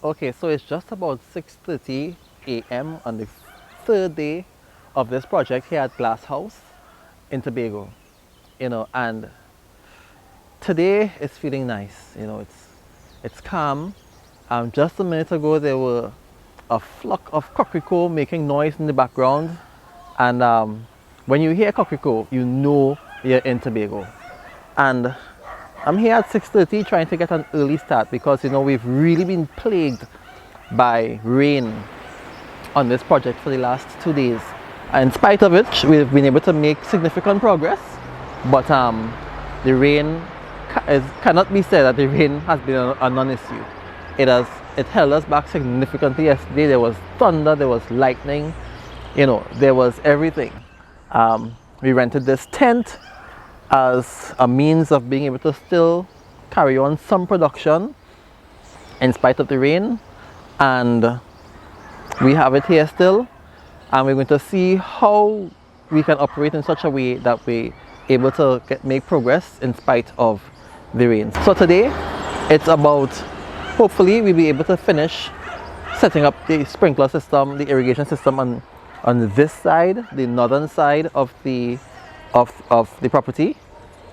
Okay, so it's just about 6:30 a.m. on the third day of this project here at Glass House in Tobago. And today is feeling nice. It's calm. Just a minute ago there were a flock of cockroaches making noise in the background, and when you hear cockroach, you know you're in Tobago. And I'm here at 6:30 trying to get an early start because we've really been plagued by rain on this project for the last 2 days. In spite of it, we've been able to make significant progress, but the rain cannot be said that the rain has been a non-issue. It held us back significantly yesterday. There was thunder, there was lightning, there was everything. We rented this tent as a means of being able to still carry on some production in spite of the rain, and we have it here still, and we're going to see how we can operate in such a way that we're able to make progress in spite of the rain. So today it's about, hopefully we'll be able to finish setting up the sprinkler system, the irrigation system on this side, the northern side of the property,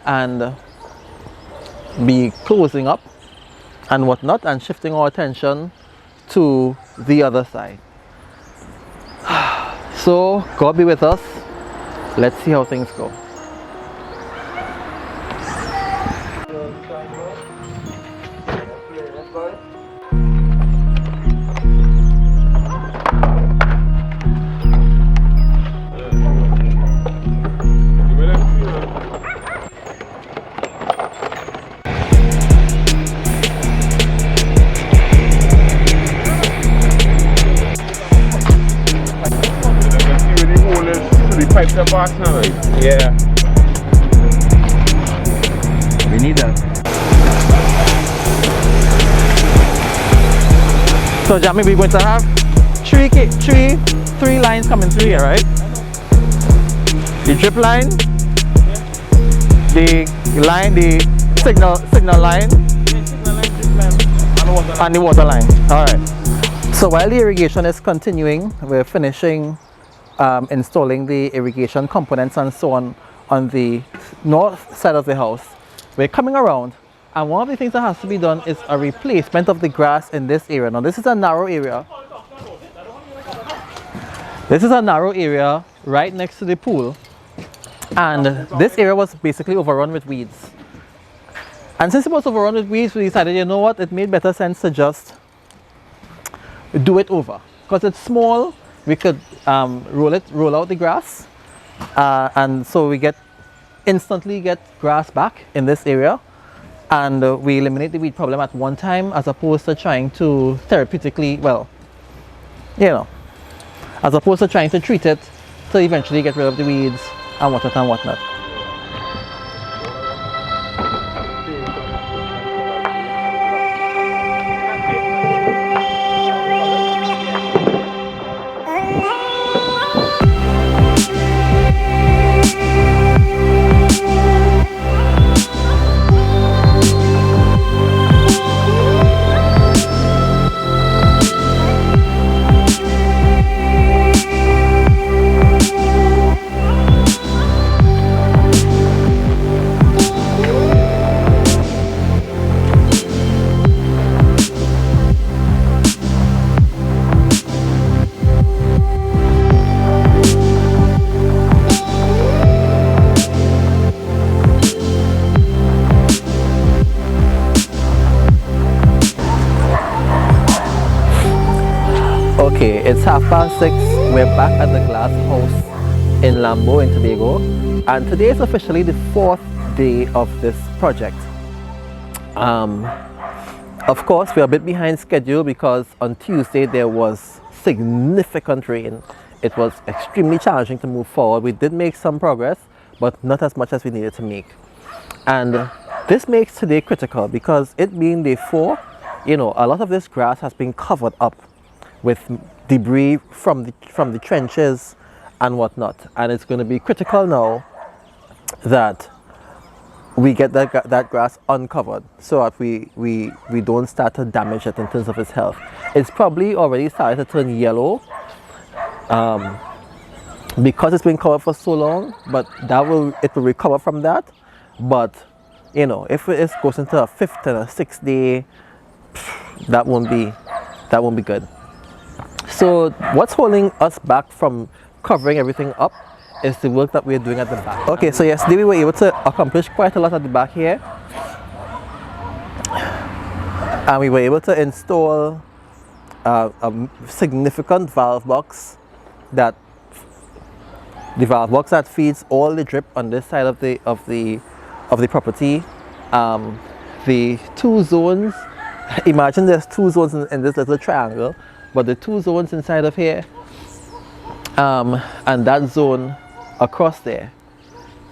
and be closing up and whatnot and shifting our attention to the other side. So God be with us. Let's see how things go. Pipes are box now, right? Yeah. We need that. So Jamie, we're going to have three lines coming through here, right? The drip line, the signal line, and the water line. All right. So while the irrigation is continuing, we're finishing installing the irrigation components and so on the north side of the house. We're coming around, and one of the things that has to be done is a replacement of the grass in this area. Now this is a narrow area. This is a narrow area right next to the pool, and this area was basically overrun with weeds. And since it was overrun with weeds, we decided, you know what, it made better sense to just do it over, because it's small. We could roll out the grass, and so we instantly get grass back in this area, and we eliminate the weed problem at one time, as opposed to trying to therapeutically, as opposed to trying to treat it to eventually get rid of the weeds and whatnot. Okay, it's 6:30. We're back at the Glass House in Lambo in Tobago, and today is officially the 4th day of this project. Of course, we're a bit behind schedule because on Tuesday there was significant rain. It was extremely challenging to move forward. We did make some progress, but not as much as we needed to make. And this makes today critical because it being day 4, a lot of this grass has been covered up with debris from the trenches and whatnot, and it's going to be critical now that we get that grass uncovered so that we don't start to damage it in terms of its health. It's probably already started to turn yellow because it's been covered for so long, but it will recover from that. But you know, if it goes into a 5th and a 6th day, that won't be good. So what's holding us back from covering everything up is the work that we're doing at the back. Okay, so yesterday we were able to accomplish quite a lot at the back here, and we were able to install a significant valve box that feeds all the drip on this side of the property. The 2 zones, imagine there's 2 zones in this little triangle, but the 2 zones inside of here and that zone across there,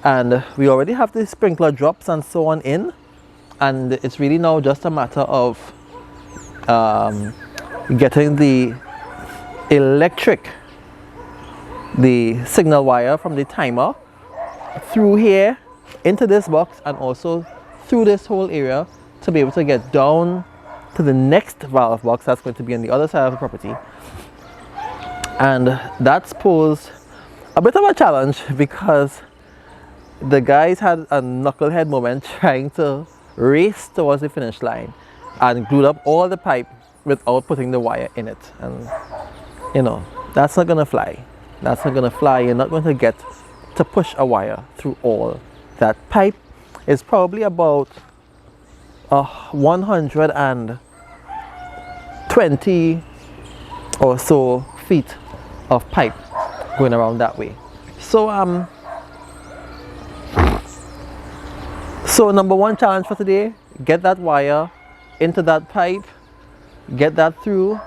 and we already have the sprinkler drops and so on in, and it's really now just a matter of getting the signal wire from the timer through here into this box and also through this whole area to be able to get down to the next valve box that's going to be on the other side of the property. And that's posed a bit of a challenge because the guys had a knucklehead moment trying to race towards the finish line and glued up all the pipe without putting the wire in it. And you know, that's not gonna fly. That's not gonna fly. You're not going to get to push a wire through all that pipe. Is probably about 120 or so feet of pipe going around that way. So so number 1 challenge for today, get that wire into that pipe, get that through,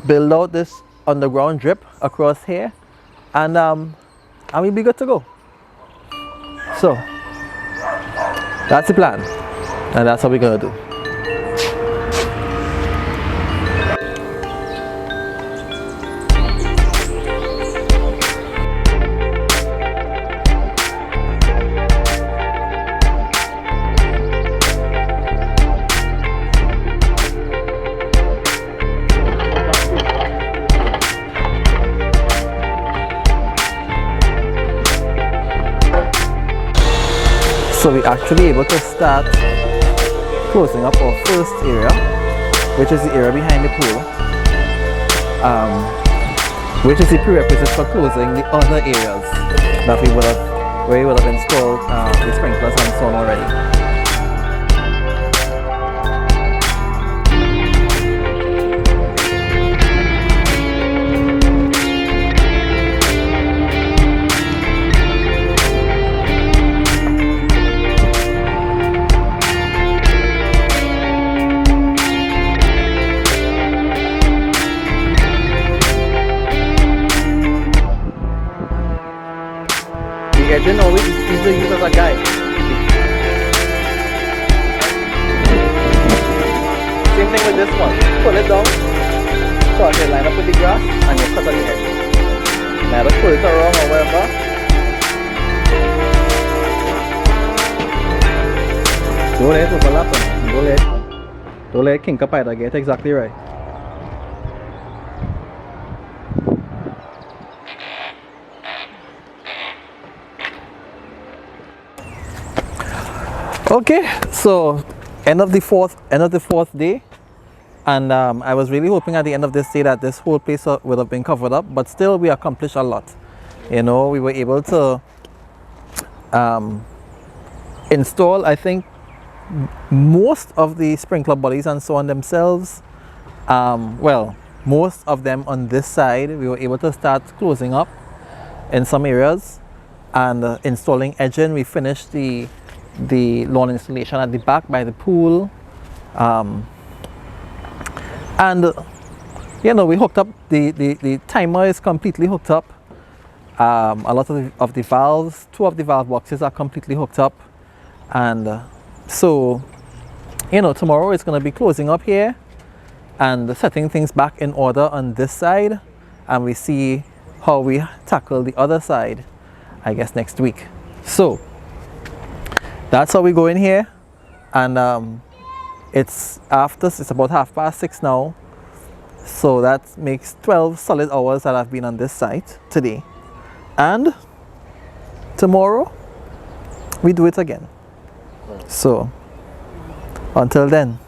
build out this underground drip across here, and we'll be good to go. So that's the plan, and that's what we're gonna do. So we're actually able to start closing up our first area, which is the area behind the pool, which is the prerequisite for closing the other areas that we would have installed the sprinklers and so on already. The engine always is easily used as a guide. Same thing with this one. Pull it down so I can line up with the grass and you cut on the edge. Now just pull it around or whatever. Don't let it overlap. Don't let it kink up either. Get it exactly right. Okay, so end of the fourth day, and I was really hoping at the end of this day that this whole place would have been covered up, but still we accomplished a lot. You know, we were able to install, I think, most of the sprinkler bodies and so on themselves. Well, most of them on this side. We were able to start closing up in some areas and installing edging. We finished the lawn installation at the back by the pool, and you know, we hooked up the timer is completely hooked up. A lot of the valves, 2 of the valve boxes are completely hooked up, and so you know, tomorrow is going to be closing up here and setting things back in order on this side, and we see how we tackle the other side, I guess, next week. So that's how we go in here, and it's about 6:30 now, so that makes 12 solid hours that I've been on this site today, and tomorrow we do it again. So until then.